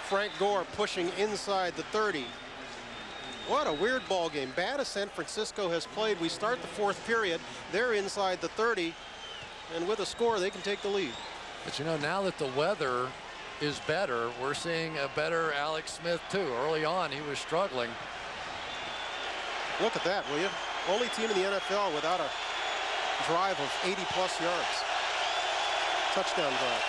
Frank Gore pushing inside the 30. What a weird ball game. Bad as San Francisco has played. We start the fourth period. They're inside the 30. And with a score, they can take the lead. But you know, now that the weather is better, we're seeing a better Alex Smith too. Early on, he was struggling. Look at that, will you? Only team in the NFL without a drive of 80-plus yards. Touchdown drive.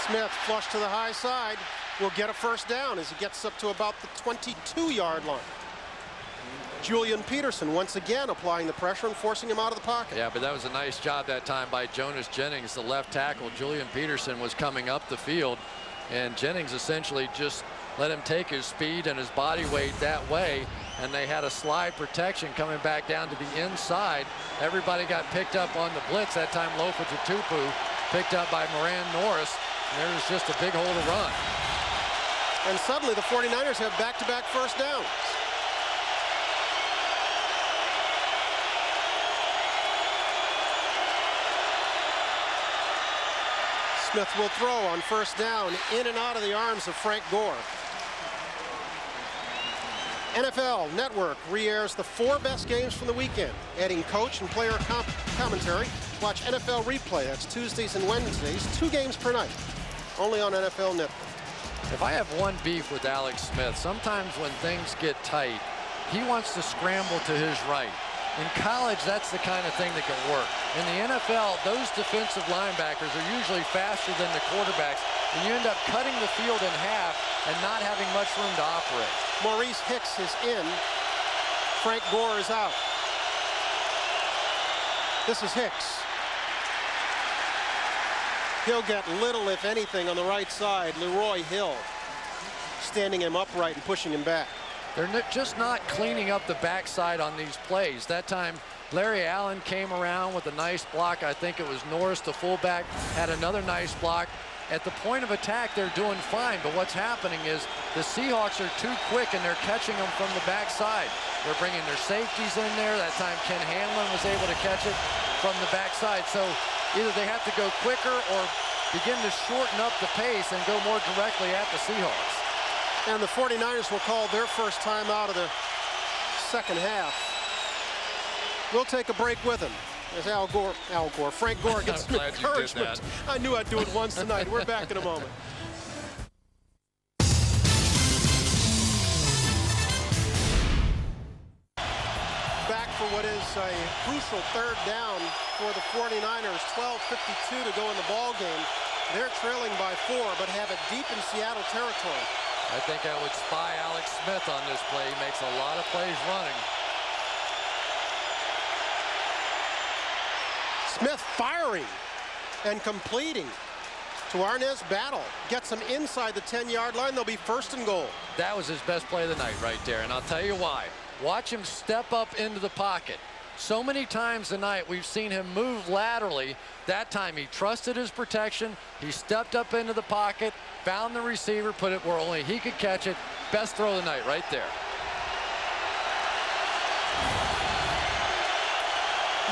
Smith flush to the high side will get a first down as he gets up to about the 22-yard line. Julian Peterson once again applying the pressure and forcing him out of the pocket. Yeah, but that was a nice job that time by Jonas Jennings, the left tackle. Julian Peterson was coming up the field, and Jennings essentially just let him take his speed and his body weight that way, and they had a slide protection coming back down to the inside. Everybody got picked up on the blitz. That time Lofa Tatupu picked up by Moran Norris, and there was just a big hole to run. And suddenly the 49ers have back-to-back first downs. Smith will throw on first down, in and out of the arms of Frank Gore. NFL Network re-airs the 4 best games from the weekend, adding coach and player commentary. Watch NFL Replay. That's Tuesdays and Wednesdays, 2 games per night, only on NFL Network. If I have one beef with Alex Smith, sometimes when things get tight, he wants to scramble to his right. In college, that's the kind of thing that can work. In the NFL, those defensive linebackers are usually faster than the quarterbacks, and you end up cutting the field in half and not having much room to operate. Maurice Hicks is in. Frank Gore is out. This is Hicks. He'll get little, if anything, on the right side. Leroy Hill standing him upright and pushing him back. They're just not cleaning up the backside on these plays. That time, Larry Allen came around with a nice block. I think it was Norris, the fullback, had another nice block. At the point of attack, they're doing fine, but what's happening is the Seahawks are too quick and they're catching them from the backside. They're bringing their safeties in there. That time, Ken Hamlin was able to catch it from the backside. So either they have to go quicker or begin to shorten up the pace and go more directly at the Seahawks. And the 49ers will call their first time out of the second half. We'll take a break with him as Frank Gore gets some encouragement. I knew I'd do it once tonight. We're back in a moment. Back for what is a crucial third down for the 49ers. 12:52 to go in the ball game. They're trailing by 4, but have it deep in Seattle territory. I think I would spy Alex Smith on this play. He makes a lot of plays running. Smith firing and completing to Arnaz Battle. Gets him inside the 10-yard line. They'll be first and goal. That was his best play of the night right there, and I'll tell you why. Watch him step up into the pocket. So many times tonight we've seen him move laterally. That time he trusted his protection. He stepped up into the pocket, found the receiver, put it where only he could catch it. Best throw of the night right there.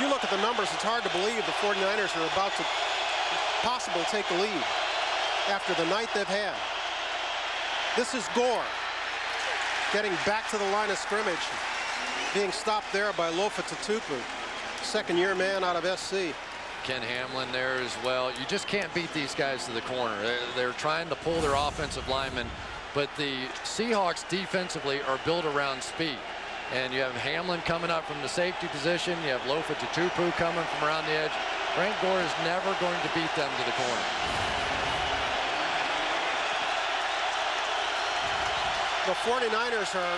You look at the numbers, it's hard to believe the 49ers are about to possibly take the lead after the night they've had. This is Gore getting back to the line of scrimmage, being stopped there by Lofa Tatupu, second-year man out of SC. Ken Hamlin there as well. You just can't beat these guys to the corner. They're trying to pull their offensive linemen, but the Seahawks defensively are built around speed. And you have Hamlin coming up from the safety position. You have Lofa Tatupu coming from around the edge. Frank Gore is never going to beat them to the corner. The 49ers are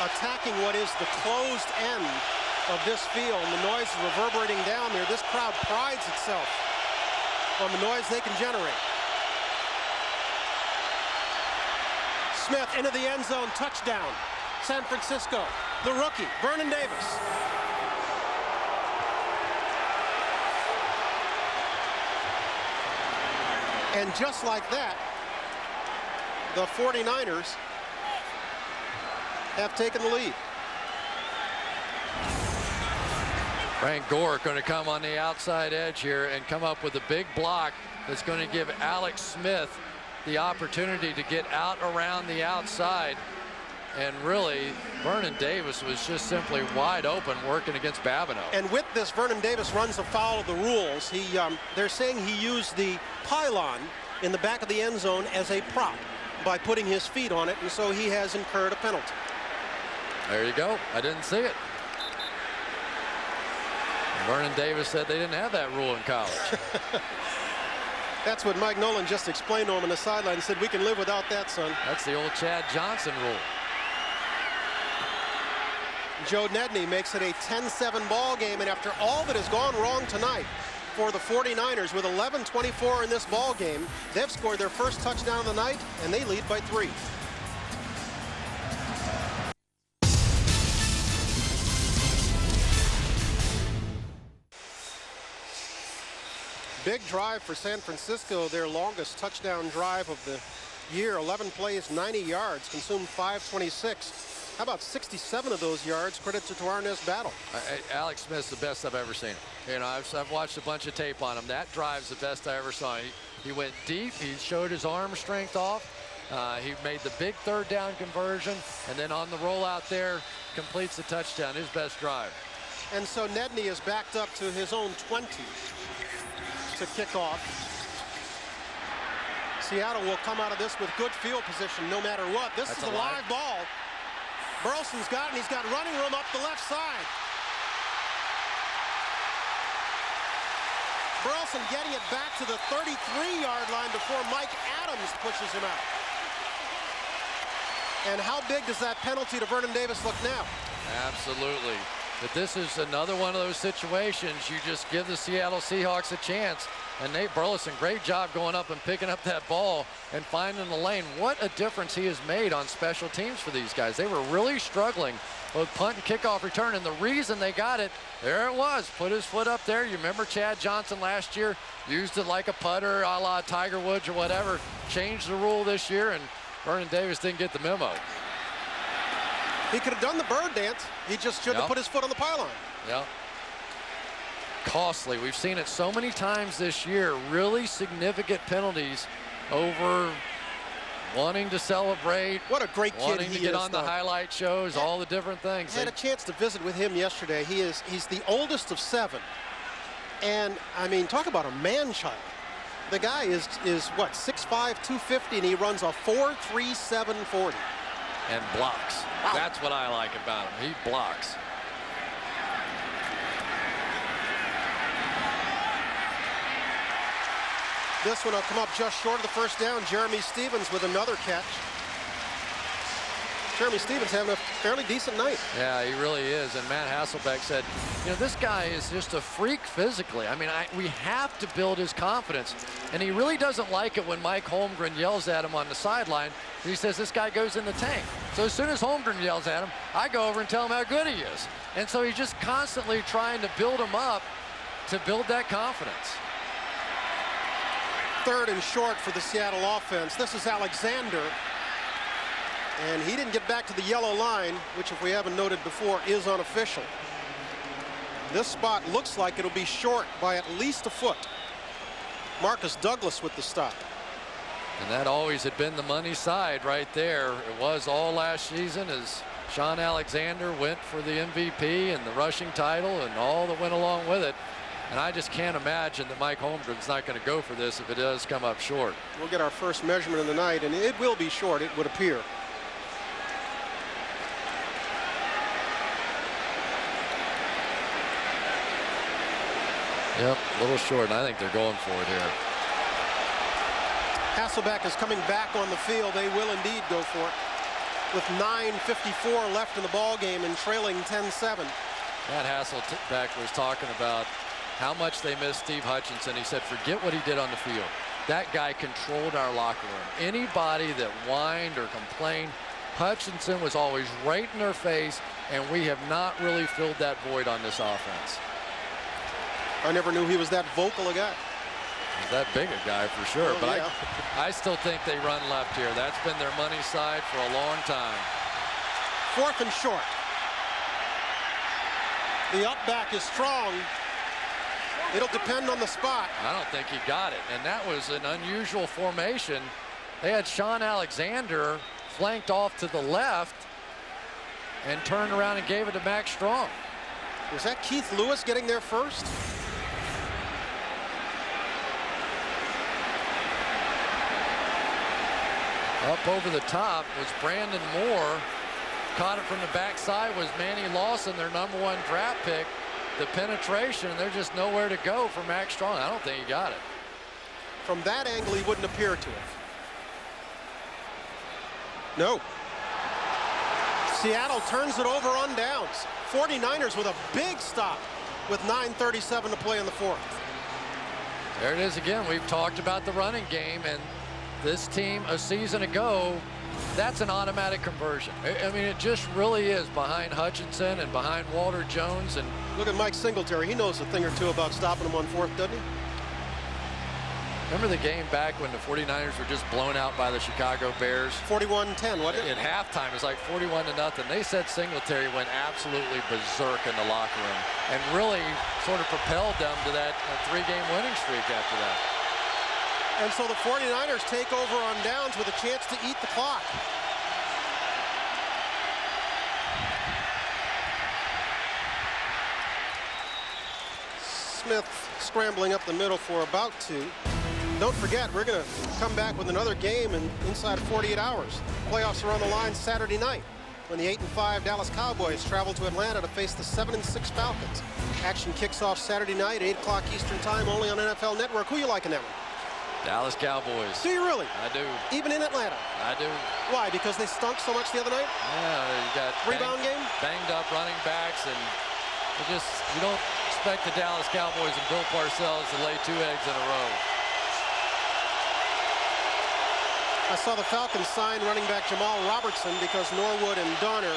attacking what is the closed end of this field. And the noise is reverberating down there. This crowd prides itself on the noise they can generate. Smith into the end zone, touchdown. San Francisco, the rookie, Vernon Davis. And just like that, the 49ers have taken the lead. Frank Gore going to come on the outside edge here and come up with a big block that's going to give Alex Smith the opportunity to get out around the outside. And really, Vernon Davis was just simply wide open working against Babineau. And with this, Vernon Davis runs afoul of the rules. They're saying he used the pylon in the back of the end zone as a prop by putting his feet on it, and so he has incurred a penalty. There you go. I didn't see it. Vernon Davis said they didn't have that rule in college. That's what Mike Nolan just explained to him on the sideline and said, we can live without that, son. That's the old Chad Johnson rule. Joe Nedney makes it a 10-7 ball game, and after all that has gone wrong tonight for the 49ers, with 11:24 in this ball game, they've scored their first touchdown of the night, and they lead by 3. Big drive for San Francisco, their longest touchdown drive of the year. 11 plays, 90 yards, consumed 526. How about 67 of those yards credited to Arnaz Battle? Alex Smith's the best I've ever seen. You know, I've watched a bunch of tape on him. That drive's the best I ever saw. He went deep. He showed his arm strength off. He made the big third down conversion, and then on the rollout there, completes the touchdown. His best drive. And so Nedney is backed up to his own 20 to kick off. Seattle will come out of this with good field position no matter what. This is a live ball. Burleson's got it, and he's got running room up the left side. Burleson getting it back to the 33-yard line before Mike Adams pushes him out. And how big does that penalty to Vernon Davis look now? Absolutely. But this is another one of those situations you just give the Seattle Seahawks a chance. And Nate Burleson, great job going up and picking up that ball and finding the lane. What a difference he has made on special teams for these guys. They were really struggling with punt and kickoff return, and the reason they got it, there it was, put his foot up there. You remember Chad Johnson last year used it like a putter, a la Tiger Woods or whatever, changed the rule this year, and Vernon Davis didn't get the memo. He could have done the bird dance. He just shouldn't have put his foot on the pylon. Yeah. Costly. We've seen it so many times this year. Really significant penalties over wanting to celebrate. What a great kid wanting he to get is, on the highlight shows, all the different things. I had a chance to visit with him yesterday. He's the oldest of 7. And, I mean, talk about a man-child. The guy is what, 6'5", 250, and he runs a 4.37 40. And blocks. Wow. That's what I like about him. He blocks. This one will come up just short of the first down. Jeremy Stevens with another catch. Jeremy Stevens having a fairly decent night. Yeah, he really is. And Matt Hasselbeck said, you know, this guy is just a freak physically. I mean, we have to build his confidence. And he really doesn't like it when Mike Holmgren yells at him on the sideline. He says this guy goes in the tank. So as soon as Holmgren yells at him, I go over and tell him how good he is. And so he's just constantly trying to build him up to build that confidence. 3rd and short for the Seattle offense. This is Alexander. And he didn't get back to the yellow line, which, if we haven't noted before, is unofficial. This spot looks like it'll be short by at least a foot. Marcus Douglas with the stop. And that always had been the money side right there. It was all last season as Sean Alexander went for the MVP and the rushing title and all that went along with it. And I just can't imagine that Mike Holmgren's not going to go for this if it does come up short. We'll get our first measurement of the night, and it will be short, it would appear. Yep, a little short, and I think they're going for it here. Hasselbeck is coming back on the field. They will indeed go for it. With 9:54 left in the ball game and trailing 10-7. Matt Hasselbeck was talking about how much they missed Steve Hutchinson. He said, forget what he did on the field. That guy controlled our locker room. Anybody that whined or complained, Hutchinson was always right in their face, and we have not really filled that void on this offense. I never knew he was that vocal a guy. He's that big a guy for sure, Oh, but yeah. I still think they run left here. That's been their money side for a long time. 4th and short. The up back is strong. It'll depend on the spot. I don't think he got it, and that was an unusual formation. They had Sean Alexander flanked off to the left and turned around and gave it to Max Strong. Was that Keith Lewis getting there first? Up over the top was Brandon Moore. Caught it from the backside was Manny Lawson, their #1 draft pick. The penetration, there's just nowhere to go for Max Strong. I don't think he got it. From that angle, he wouldn't appear to have. No. Seattle turns it over on downs. 49ers with a big stop with 9:37 to play in the 4th. There it is again. We've talked about the running game, and this team a season ago, that's an automatic conversion. I mean, it just really is behind Hutchinson and behind Walter Jones. And look at Mike Singletary. He knows a thing or two about stopping them on 4th, doesn't he? remember the game back when the 49ers were just blown out by the Chicago Bears? 41-10, wasn't it? At halftime, it was like 41-0. They said Singletary went absolutely berserk in the locker room and really sort of propelled them to that 3-game winning streak after that. And so the 49ers take over on downs with a chance to eat the clock. Smith scrambling up the middle for about 2. Don't forget, we're going to come back with another game inside of 48 hours. Playoffs are on the line Saturday night when the 8-5 Dallas Cowboys travel to Atlanta to face the 7-6 Falcons. Action kicks off Saturday night, 8 o'clock Eastern time, only on NFL Network. Who you like in that one? Dallas Cowboys. Do you really? I do. Even in Atlanta? I do. Why? Because they stunk so much the other night? Yeah, you got rebound game? Banged up running backs, and you don't expect the Dallas Cowboys and Bill Parcells to lay 2 eggs in a row. I saw the Falcons sign running back Jamal Robertson because Norwood and Donner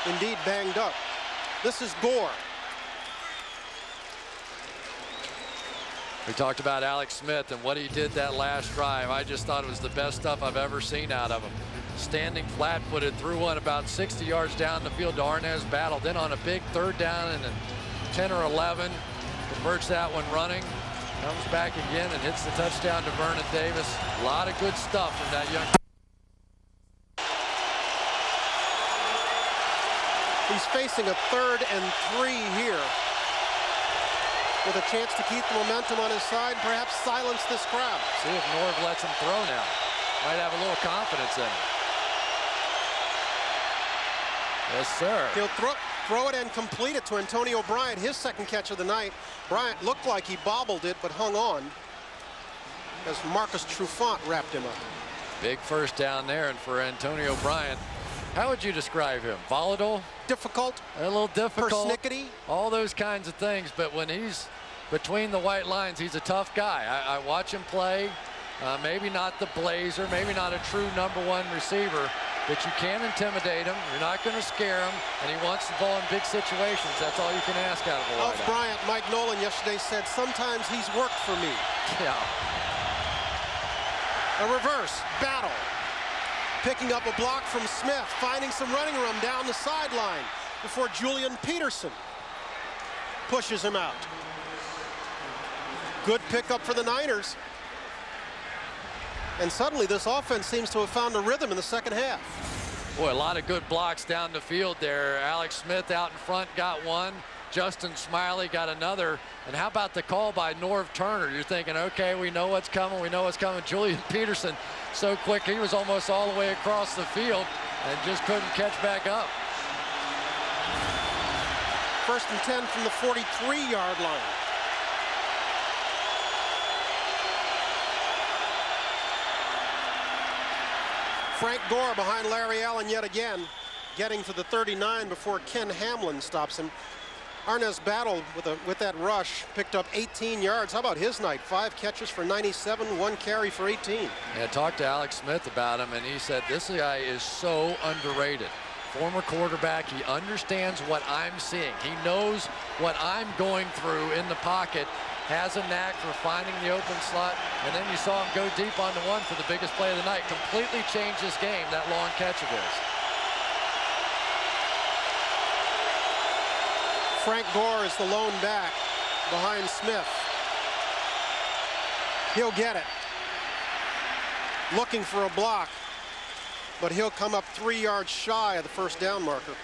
indeed banged up. This is Gore. We talked about Alex Smith and what he did that last drive. I just thought it was the best stuff I've ever seen out of him. Standing flat-footed, threw one about 60 yards down the field to Arnaz Battle. Then on a big 3rd down and 10 or 11, converts that one running. Comes back again and hits the touchdown to Vernon Davis. A lot of good stuff from that young. He's facing a 3rd and 3 here, with a chance to keep the momentum on his side, perhaps silence this crowd. See if Norv lets him throw now. Might have a little confidence in him. Yes, sir. He'll throw it and complete it to Antonio Bryant, his 2nd catch of the night. Bryant looked like he bobbled it, but hung on as Marcus Trufant wrapped him up. Big 1st down there, and for Antonio Bryant, how would you describe him? Volatile? Difficult? A little difficult. Persnickety? All those kinds of things, but when he's between the white lines, he's a tough guy. I watch him play. Maybe not the blazer, maybe not a true #1 receiver, but you can intimidate him. You're not going to scare him, and he wants the ball in big situations. That's all you can ask out of a wideout. Off Bryant, Mike Nolan yesterday said, sometimes he's worked for me. Yeah. A reverse battle. Picking up a block from Smith, finding some running room down the sideline before Julian Peterson pushes him out. Good pickup for the Niners. And suddenly this offense seems to have found a rhythm in the 2nd half. Boy, a lot of good blocks down the field there. Alex Smith out in front got one. Justin Smiley got another. And how about the call by Norv Turner? You're thinking, okay, we know what's coming. We know what's coming. Julian Peterson, so quick, he was almost all the way across the field and just couldn't catch back up. 1st and 10 from the 43-yard line. Frank Gore behind Larry Allen yet again, getting to the 39 before Ken Hamlin stops him. Arnaz Battle with that rush picked up 18 yards. How about his night? 5 catches for 97, 1 carry for 18. Yeah, talked to Alex Smith about him, and he said this guy is so underrated. Former quarterback, he understands what I'm seeing. He knows what I'm going through in the pocket. Has a knack for finding the open slot, and then you saw him go deep on the one for the biggest play of the night. Completely changed his game, that long catch of his. Frank Gore is the lone back behind Smith. He'll get it. Looking for a block, but he'll come up 3 yards shy of the first down marker.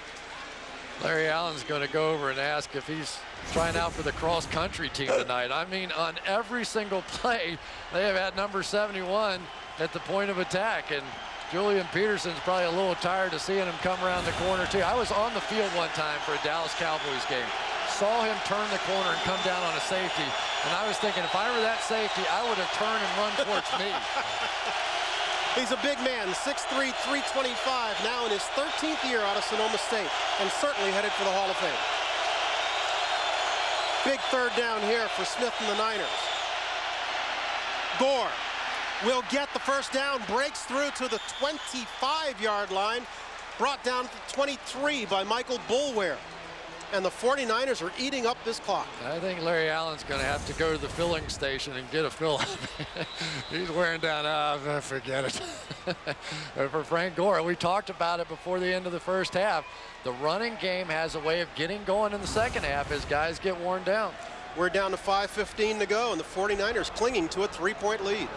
Larry Allen's going to go over and ask if he's trying out for the cross-country team tonight. I mean, on every single play, they have had number 71 at the point of attack, and Julian Peterson's probably a little tired of seeing him come around the corner, too. I was on the field one time for a Dallas Cowboys game. Saw him turn the corner and come down on a safety, and I was thinking, if I were that safety, I would have turned and run towards me. He's a big man, 6'3", 325, now in his 13th year out of Sonoma State, and certainly headed for the Hall of Fame. Big third down here for Smith and the Niners. Gore will get the first down, breaks through to the 25-yard line, brought down to 23 by Michael Boulware. And the 49ers are eating up this clock. I think Larry Allen's going to have to go to the filling station and get a fill. He's wearing down. Forget it. For Frank Gore, we talked about it before the end of the first half. The running game has a way of getting going in the second half as guys get worn down. We're down to 5:15 to go, and the 49ers clinging to a 3-point lead.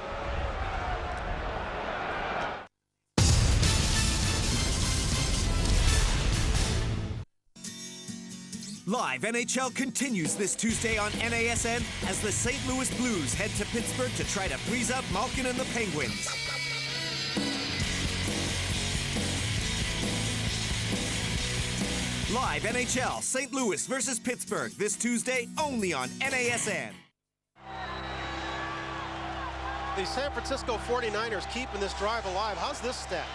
Live NHL continues this Tuesday on NASN as the St. Louis Blues head to Pittsburgh to try to freeze up Malkin and the Penguins. Live NHL St. Louis versus Pittsburgh this Tuesday only on NASN. The San Francisco 49ers keeping this drive alive. How's this stat?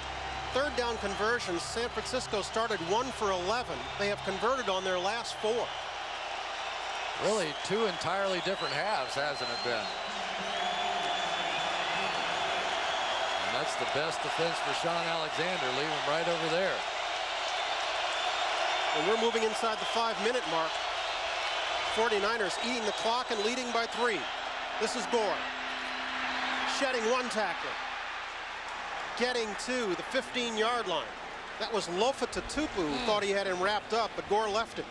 Third down conversions, San Francisco started 1 for 11. They have converted on their last 4. Really, 2 entirely different halves, hasn't it been? And that's the best defense for Sean Alexander, leaving him right over there. And we're moving inside the 5-minute mark. 49ers eating the clock and leading by 3. This is Gore. Shedding one tackler. Getting to the 15-yard line. That was Lofa Tatupu who thought he had him wrapped up, but Gore left him.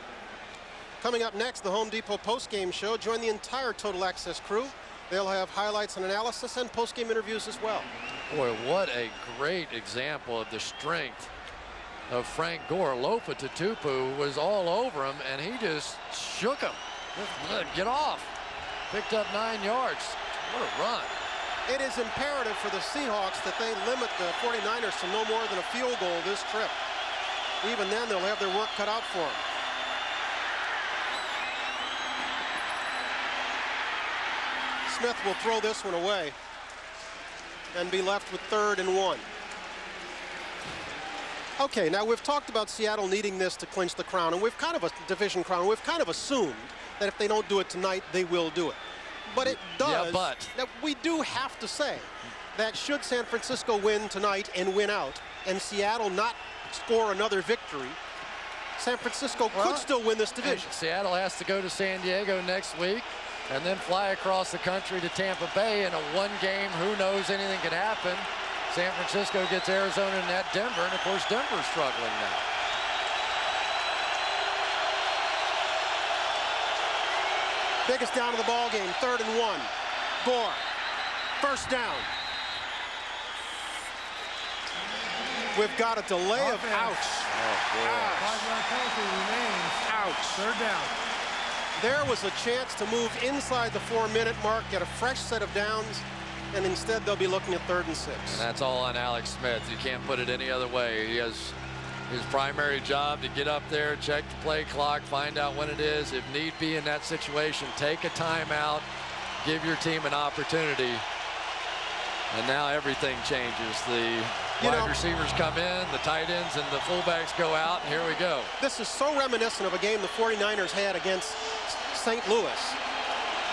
Coming up next, the Home Depot postgame show. Join the entire Total Access crew. They'll have highlights and analysis and postgame interviews as well. Boy, what a great example of the strength of Frank Gore. Lofa Tatupu was all over him, and he just shook him. Get off. Picked up 9 yards. What a run. It is imperative for the Seahawks that they limit the 49ers to no more than a field goal this trip. Even then, they'll have their work cut out for them. Smith will throw this one away and be left with 3rd and 1. Okay, now we've talked about Seattle needing this to clinch the crown, and we've kind of a division crown. We've kind of assumed that if they don't do it tonight, they will do it. But it does. Yeah, but now, we do have to say that should San Francisco win tonight and win out, and Seattle not score another victory, San Francisco could still win this division. Seattle has to go to San Diego next week and then fly across the country to Tampa Bay in a 1-game, who knows, anything can happen. San Francisco gets Arizona and at Denver, and of course Denver's struggling now. Biggest down of the ball game, 3rd and 1. Gore, first down. We've got a delay of ouch. Ouch. 3rd down. There was a chance to move inside the 4-minute mark, get a fresh set of downs, and instead they'll be looking at 3rd and 6. And that's all on Alex Smith. You can't put it any other way. He has his primary job to get up there, check the play clock, find out when it is. If need be in that situation, take a timeout, give your team an opportunity. And now everything changes. The wide receivers come in, the tight ends and the fullbacks go out, and here we go. This is so reminiscent of a game the 49ers had against St. Louis,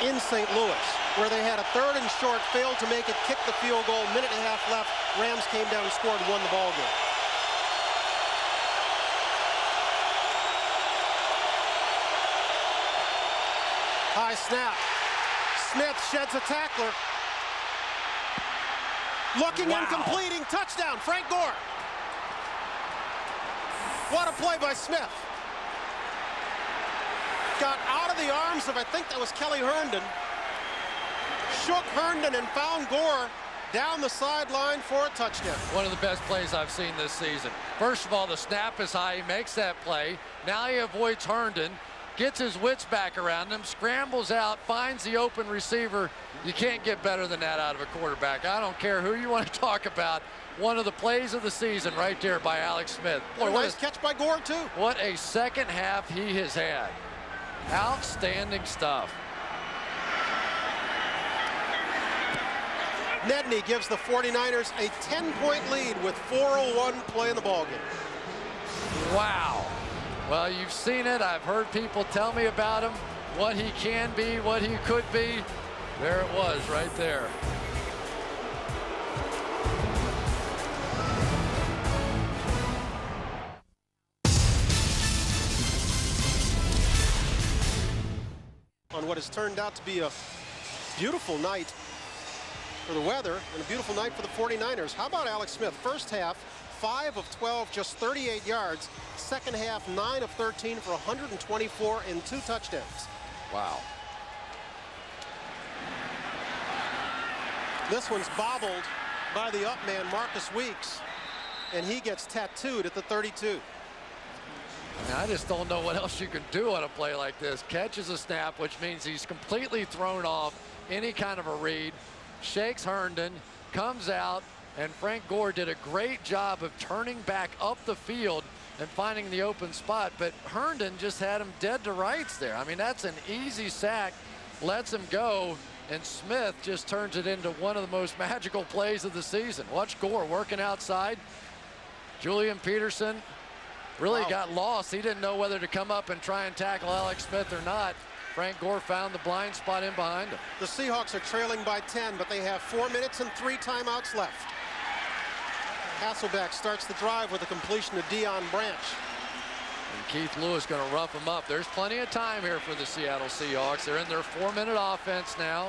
in St. Louis, where they had a 3rd and short, failed to make it, kicked the field goal, minute and a half left, Rams came down and scored and won the ball game. High snap. Smith sheds a tackler. Looking and completing. Touchdown, Frank Gore. What a play by Smith. got out of the arms of, I think that was Kelly Herndon. Shook Herndon and found Gore down the sideline for a touchdown. One of the best plays I've seen this season. First of all, the snap is high. He makes that play. Now he avoids Herndon, gets his wits back around him, scrambles out, finds the open receiver. You can't get better than that out of a quarterback. I don't care who you want to talk about. One of the plays of the season right there by Alex Smith. Boy, nice catch by Gore, too. What a second half he has had. Outstanding stuff. Nedney gives the 49ers a 10-point lead with 4:01 play in the ballgame. Wow. Well, you've seen it. I've heard people tell me about him, what he can be, what he could be. There it was right there. On what has turned out to be a beautiful night for the weather and a beautiful night for the 49ers. How about Alex Smith? First half, 5 of 12, just 38 yards. Second half, 9 of 13 for 124 and 2 touchdowns. Wow. This one's bobbled by the up man, Marcus Weeks, and he gets tattooed at the 32. I just don't know what else you can do on a play like this. Catches a snap, which means he's completely thrown off any kind of a read. Shakes Herndon, comes out, and Frank Gore did a great job of turning back up the field and finding the open spot. But Herndon just had him dead to rights there. I mean, that's an easy sack, lets him go, and Smith just turns it into one of the most magical plays of the season. Watch Gore working outside. Julian Peterson really got lost. He didn't know whether to come up and try and tackle Alex Smith or not. Frank Gore found the blind spot in behind him. The Seahawks are trailing by 10, but they have 4 minutes and 3 timeouts left. Hasselbeck starts the drive with a completion to Deion Branch. And Keith Lewis going to rough him up. There's plenty of time here for the Seattle Seahawks. They're in their 4-minute offense now.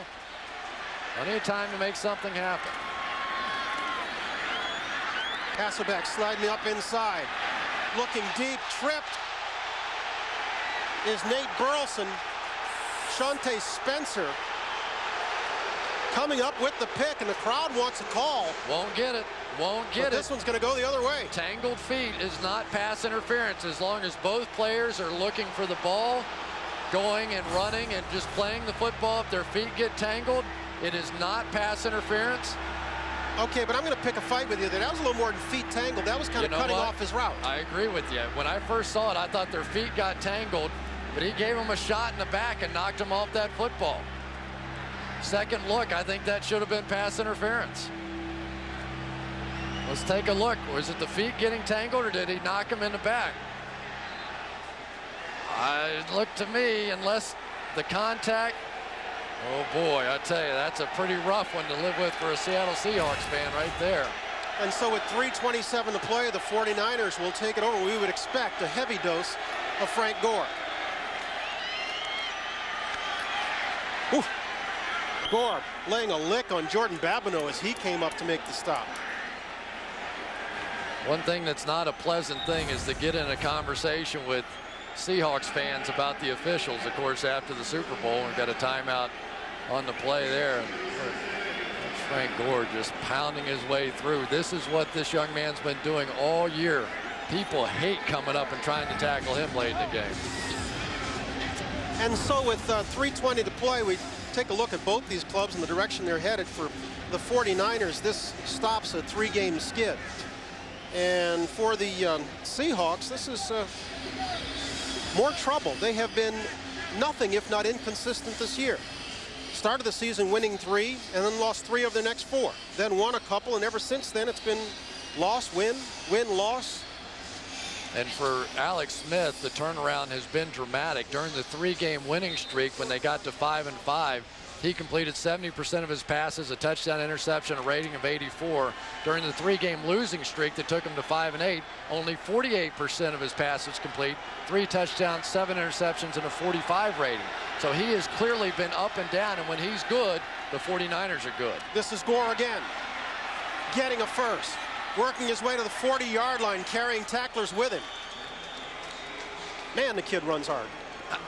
Plenty of time to make something happen. Hasselbeck sliding up inside. Looking deep, tripped is Nate Burleson. Shante Spencer coming up with the pick, and the crowd wants a call. Won't get it. Won't get it. This one's going to go the other way. Tangled feet is not pass interference as long as both players are looking for the ball, going and running and just playing the football. If their feet get tangled, it is not pass interference. Okay, but I'm going to pick a fight with you there. That was a little more than feet tangled. That was kind of cutting off his route. I agree with you. When I first saw it, I thought their feet got tangled, but he gave him a shot in the back and knocked him off that football. Second look, I think that should have been pass interference. Let's take a look. Was it the feet getting tangled, or did he knock him in the back? It looked to me, unless the contact. Oh boy, I tell you, that's a pretty rough one to live with for a Seattle Seahawks fan right there. And so with 3:27 to play, the 49ers will take it over. We would expect a heavy dose of Frank Gore. Oof. Gore laying a lick on Jordan Babineau as he came up to make the stop. One thing that's not a pleasant thing is to get in a conversation with Seahawks fans about the officials. Of course, after the Super Bowl, we've got a timeout on the play there. That's Frank Gore just pounding his way through. This is what this young man's been doing all year. People hate coming up and trying to tackle him late in the game. And so with 3:20 to play, we take a look at both these clubs and the direction they're headed. For the 49ers, this stops a 3-game skid. And for the Seahawks, this is more trouble. They have been nothing if not inconsistent this year. Started the season winning 3 and then lost 3 of their next 4. Then won a couple, and ever since then it's been loss, win, win, loss. And for Alex Smith, the turnaround has been dramatic. During the 3-game winning streak, when they got to 5-5, he completed 70% of his passes, a touchdown, interception, a rating of 84. During the 3-game losing streak that took him to 5-8, only 48% of his passes complete, 3 touchdowns, 7 interceptions, and a 45 rating. So he has clearly been up and down, and when he's good, the 49ers are good. This is Gore again, getting a first, working his way to the 40-yard line, carrying tacklers with him. Man, the kid runs hard.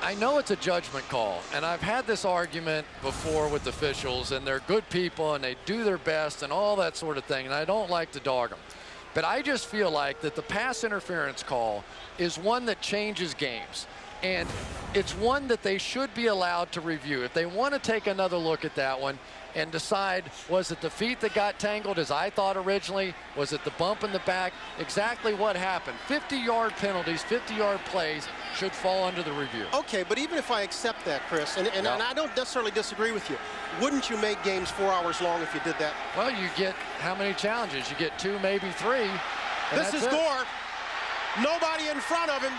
I know it's a judgment call, and I've had this argument before with officials, and they're good people, and they do their best, and all that sort of thing, and I don't like to dog them. But I just feel like that the pass interference call is one that changes games, and it's one that they should be allowed to review. If they want to take another look at that one and decide, was it the feet that got tangled as I thought originally? Was it the bump in the back? Exactly what happened. 50-yard penalties, 50-yard plays should fall under the review. Okay, but even if I accept that, Chris, and I don't necessarily disagree with you, wouldn't you make games 4 hours long if you did that? Well, you get how many challenges? You get 2, maybe 3. This is Gore. Nobody in front of him.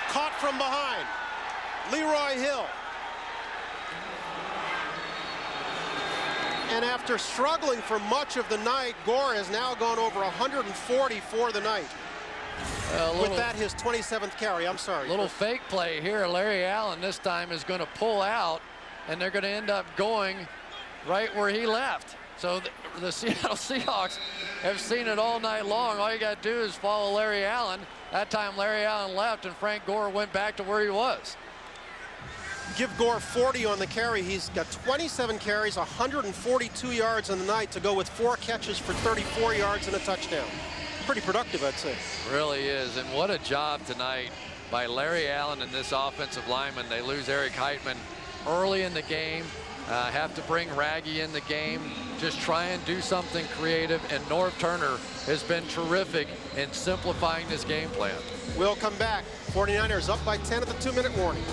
Caught from behind. Leroy Hill. And after struggling for much of the night, Gore has now gone over 140 for the night. With that, his 27th carry. I'm sorry. Little fake play here. Larry Allen this time is going to pull out, and they're going to end up going right where he left. So the Seattle Seahawks have seen it all night long. All you got to do is follow Larry Allen. That time Larry Allen left, and Frank Gore went back to where he was. Give Gore 40 on the carry. He's got 27 carries, 142 yards in the night to go with 4 catches for 34 yards and a touchdown. Pretty productive, I'd say. Really is, and what a job tonight by Larry Allen and this offensive lineman. They lose Eric Heitman early in the game, have to bring Raggy in the game, just try and do something creative, and Norv Turner has been terrific in simplifying this game plan. We'll come back. 49ers up by 10 at the 2-minute warning.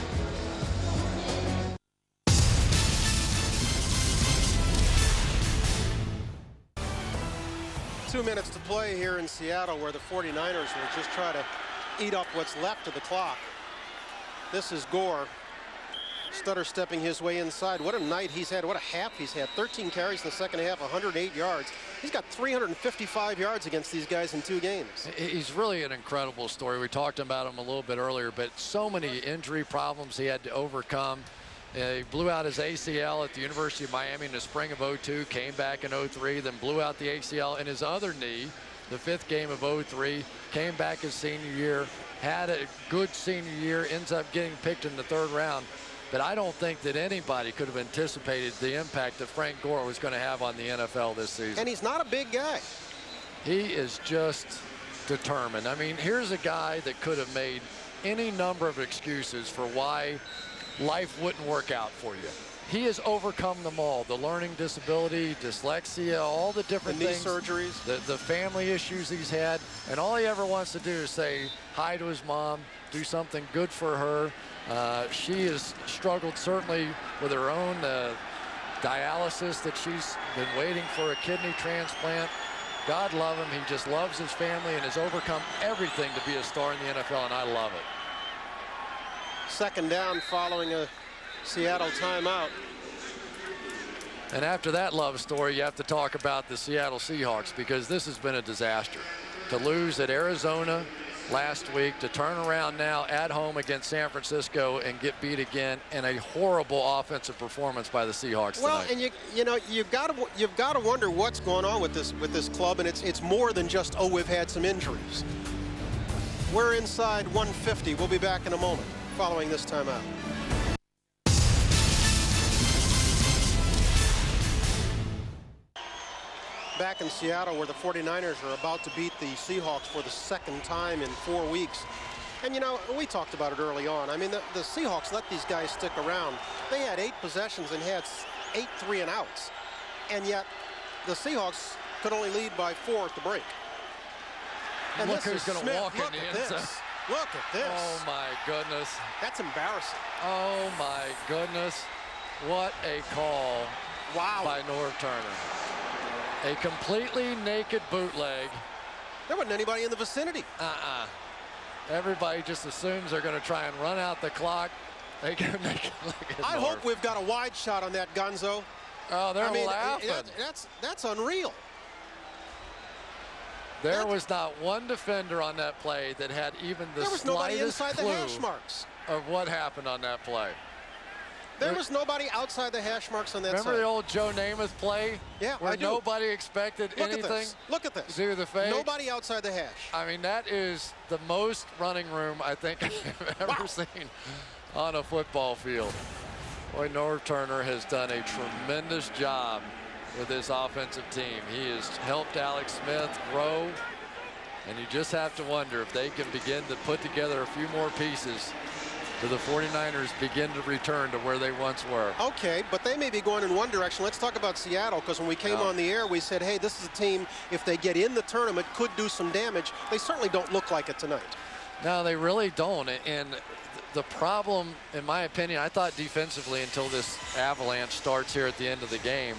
Two minutes to play here in Seattle, where the 49ers will just try to eat up what's left of the clock. This is Gore. Stutter stepping his way inside. What a night he's had. What a half he's had. 13 carries in the second half, 108 yards. He's got 355 yards against these guys in 2 games. He's really an incredible story. We talked about him a little bit earlier, but so many injury problems he had to overcome. He blew out his ACL at the University of Miami in the spring of '02, came back in '03, then blew out the ACL in his other knee, the 5th game of '03, came back his senior year, had a good senior year, ends up getting picked in the 3rd round. But I don't think that anybody could have anticipated the impact that Frank Gore was going to have on the NFL this season. And he's not a big guy. He is just determined. I mean, here's a guy that could have made any number of excuses for why life wouldn't work out for you. He has overcome them all. The learning disability, dyslexia, all the different things. The knee surgeries. The family issues he's had. And all he ever wants to do is say hi to his mom, do something good for her. She has struggled certainly with her own dialysis, that she's been waiting for a kidney transplant. God love him. He just loves his family and has overcome everything to be a star in the NFL, and I love it. Second down following a Seattle timeout. And after that love story, you have to talk about the Seattle Seahawks, because this has been a disaster. To lose at Arizona last week, to turn around now at home against San Francisco and get beat again, and a horrible offensive performance by the Seahawks tonight. Well, and you know you've got to wonder what's going on with this club, and it's more than just, oh, we've had some injuries. We're inside 150. We'll be back in a moment following this timeout. Back in Seattle, where the 49ers are about to beat the Seahawks for the 2nd time in 4 weeks. And, you know, we talked about it early on. I mean, the Seahawks let these guys stick around. They had 8 possessions and had 8 3-and-outs. And yet, the Seahawks could only lead by 4 at the break. And look who's going to walk in the end zone. Look at this. Oh, my goodness. That's embarrassing. Oh, my goodness. What a call by Norv Turner. A completely naked bootleg. There wasn't anybody in the vicinity. Everybody just assumes they're going to try and run out the clock. They go naked. I hope we've got a wide shot on that Gonzo. Oh, they're laughing. That's unreal. There was not one defender on that play that had even the slightest clue the hash marks of what happened on that play. There was nobody outside the hash marks on that Remember side. the old Joe Namath play? Yeah, where I do. nobody expected Look anything? At this. Look at this. Do the fake? Nobody outside the hash. I mean, that is the most running room I think I've ever seen on a football field. Boy, Norv Turner has done a tremendous job with this offensive team. He has helped Alex Smith grow, and you just have to wonder if they can begin to put together a few more pieces to the 49ers begin to return to where they once were. Okay, but they may be going in one direction. Let's talk about Seattle, because when we came on the air, we said, hey, this is a team, if they get in the tournament, could do some damage. They certainly don't look like it tonight. No, they really don't. And the problem, in my opinion, I thought defensively until this avalanche starts here at the end of the game,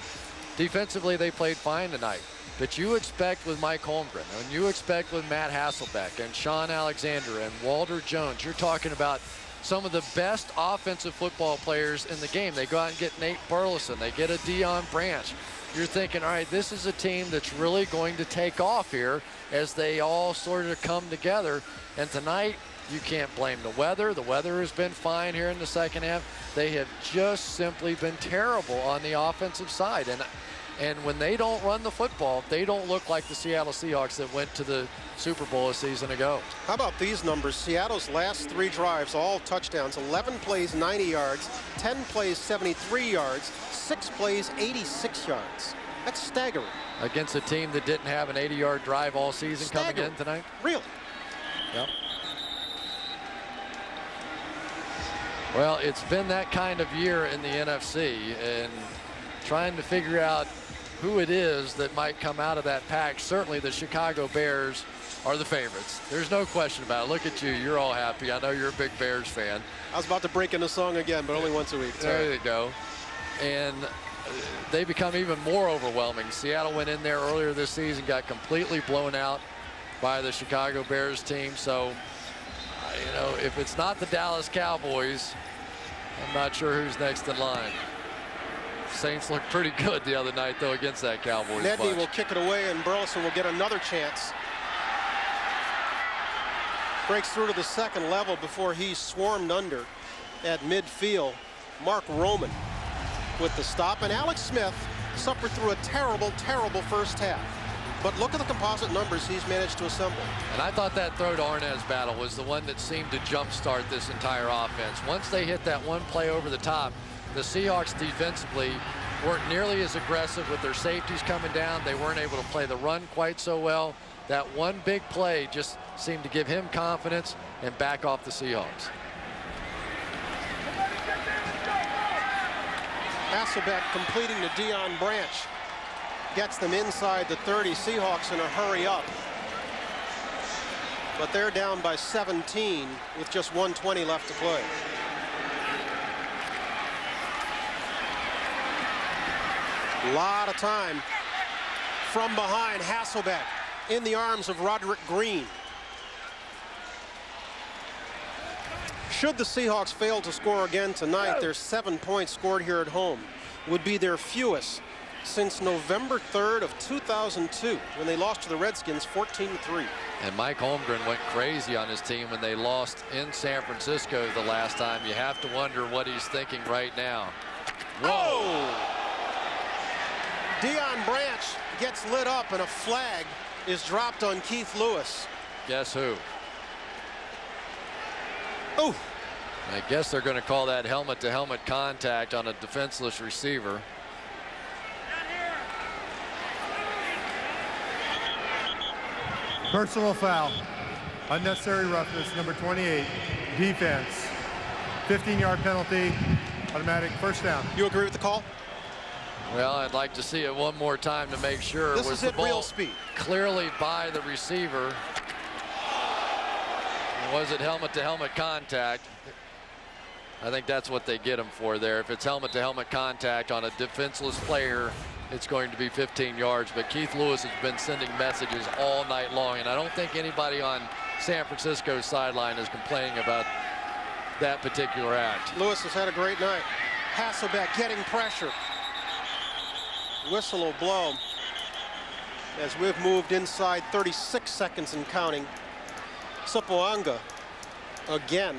defensively they played fine tonight. But you expect with Mike Holmgren, and you expect with Matt Hasselbeck and Sean Alexander and Walter Jones, you're talking about some of the best offensive football players in the game. They go out and get Nate Burleson. They get a Deion Branch. You're thinking, all right, this is a team that's really going to take off here as they all sort of come together. And tonight, you can't blame the weather. The weather has been fine here in the second half. They have just simply been terrible on the offensive side. And when they don't run the football, they don't look like the Seattle Seahawks that went to the Super Bowl a season ago. How about these numbers? Seattle's last 3 drives, all touchdowns. 11 plays, 90 yards. 10 plays, 73 yards. 6 plays, 86 yards. That's staggering. Against a team that didn't have an 80-yard drive all season Staggering. coming in tonight? Really? Yep. Well, it's been that kind of year in the NFC, and trying to figure out who it is that might come out of that pack. Certainly the Chicago Bears are the favorites. There's no question about it. Look at you. You're all happy. I know you're a big Bears fan. I was about to break into song again, but only once a week. There you go. And they become even more overwhelming. Seattle went in there earlier this season, got completely blown out by the Chicago Bears team. So, you know, if it's not the Dallas Cowboys, I'm not sure who's next in line. Saints looked pretty good the other night, though, against that Cowboys Nedney bunch. will kick it away, and Burleson will get another chance. Breaks through to the second level before he's swarmed under at midfield. Mark Roman with the stop, and Alex Smith suffered through a terrible, terrible first half. But look at the composite numbers he's managed to assemble. And I thought that throw to Arnaz battle was the one that seemed to jumpstart this entire offense. Once they hit that one play over the top, the Seahawks defensively weren't nearly as aggressive with their safeties coming down. They weren't able to play the run quite so well. That one big play just seemed to give him confidence and back off the Seahawks. Hasselbeck completing to Deion Branch. Gets them inside the 30. Seahawks in a hurry up. But they're down by 17 with just 1:20 left to play. A lot of time from behind. Hasselbeck in the arms of Roderick Green. Should the Seahawks fail to score again tonight, their 7 points scored here at home would be their fewest since November 3rd of 2002, when they lost to the Redskins 14-3. And Mike Holmgren went crazy on his team when they lost in San Francisco the last time. You have to wonder what he's thinking right now. Whoa! Deion Branch gets lit up, and a flag is dropped on Keith Lewis. Guess who? Oh! I guess they're going to call that helmet-to-helmet contact on a defenseless receiver. Personal foul. Unnecessary roughness, number 28. Defense. 15-yard penalty. Automatic first down. You agree with the call? Well, I'd like to see it one more time to make sure. This Was is the at ball real speed. clearly by the receiver? Was it helmet-to-helmet contact? I think that's what they get him for there. If it's helmet-to-helmet contact on a defenseless player, it's going to be 15 yards. But Keith Lewis has been sending messages all night long, and I don't think anybody on San Francisco's sideline is complaining about that particular act. Lewis has had a great night. Hasselbeck getting pressure. Whistle will blow as we've moved inside 36 seconds and counting. Sopoanga again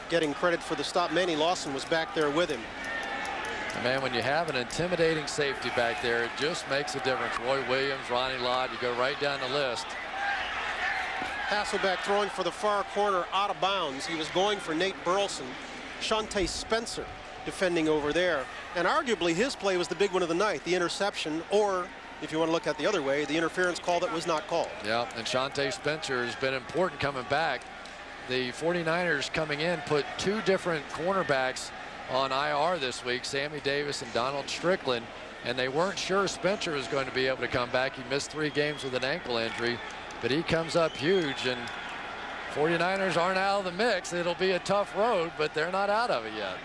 getting credit for the stop. Manny Lawson was back there with him. And man, when you have an intimidating safety back there, it just makes a difference. Roy Williams, Ronnie Lott, you go right down the list. Hasselbeck throwing for the far corner, out of bounds. He was going for Nate Burleson. Shante Spencer defending over there. And arguably his play was the big one of the night, the interception, or if you want to look at the other way, the interference call that was not called. Yeah, and Shante Spencer has been important coming back. The 49ers coming in put two different cornerbacks on IR this week, Sammy Davis and Donald Strickland, and they weren't sure Spencer was going to be able to come back. He missed 3 games with an ankle injury, but he comes up huge, and 49ers aren't out of the mix. It'll be a tough road, but they're not out of it yet.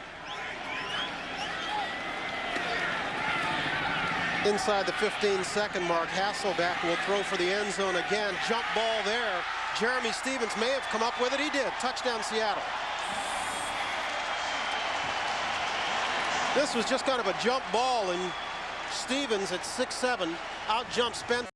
Inside the 15-second mark, Hasselbeck will throw for the end zone again. Jump ball there. Jeremy Stevens may have come up with it. He did. Touchdown, Seattle. This was just kind of a jump ball, and Stevens at 6'7" out jumps Spencer.